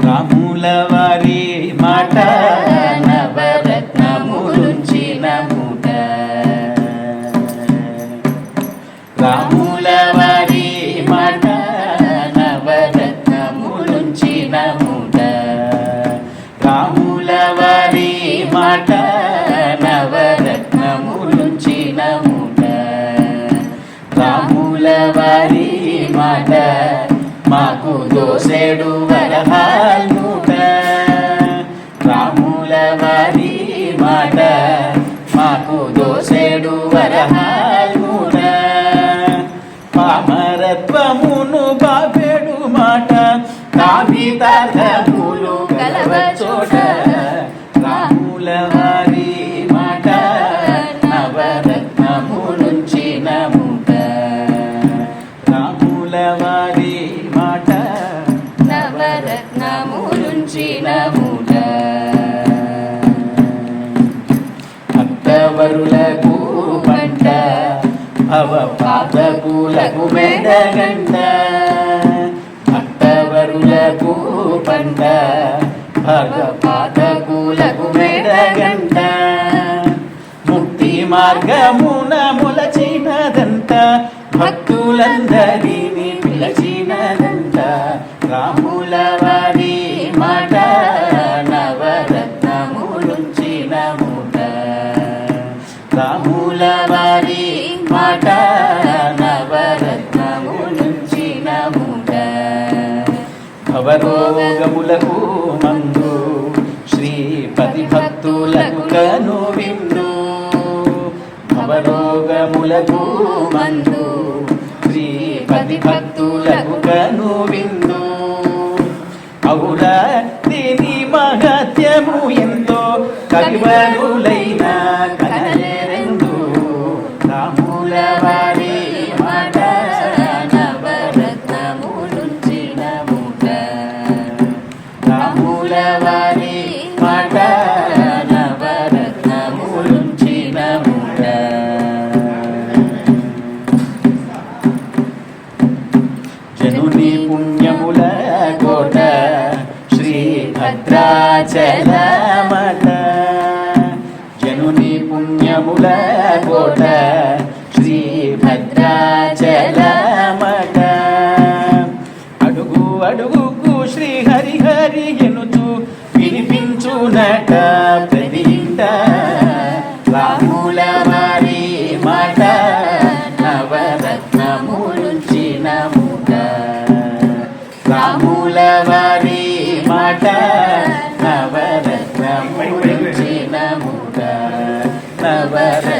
రాముల వారి మాట నవరత్నములుంచిన మూట. రాముల వారి మాట నవరత్నములుంచిన మూట. రాముల వారి మాట నవరత్నములుంచిన మూట. రాముల వారి మాట మాకు దోసెడు వరహాల్ మూట. రాముల వారి మాట మాకు దోసెడు వరహాల్ మూట. పామరత్వమును బాపెడు మాట కావితార్థములు కలవ చోట. రాముల వారి మాట నవరత్నములుంచిన మూట. రాముల వారి మాట నవరత్నములుంచిన మూట. భక్తవరులకు పంట భవ పాతకులకు మెడగంట. భక్తవరులకు పంట భవ పాతకులకు మెడగంట. ముక్తి మార్గమున మొలచినదంట భక్తులందరినీ పిలచినదంట. రాముల వారి మాట నవరత్నములుంచిన మూట. రాముల వారి మాట నవరత్నములుంచిన మూట. భవరోగములకు మందు శ్రీపతి భక్తులకు కను విందు. భవరోగములకు మందు శ్రీపతి భక్తులకు కను విందు. అవురా దీని మహత్యము ఎంతో కవివరులైన కనలేరెందు. రాముల వారి మాట నవరత్నములుంచిన మూట. రాముల వారి మాట నవరత్నములుంచిన మూట. జనుని పుణ్యముల కోట శ్రీభద్రాచలమట. జనుని పుణ్యముల కోట శ్రీభద్రాచలమట. అడుగు అడుగుకు శ్రీహరి హరి ఎనుచు వినిపించునట ప్రతి ఇంట. రాముల వారి మాట నవరత్నములుంచిన మూట. రాముల వారి మాట నవరత్నములుంచిన మూట. నవరత్నములుంచిన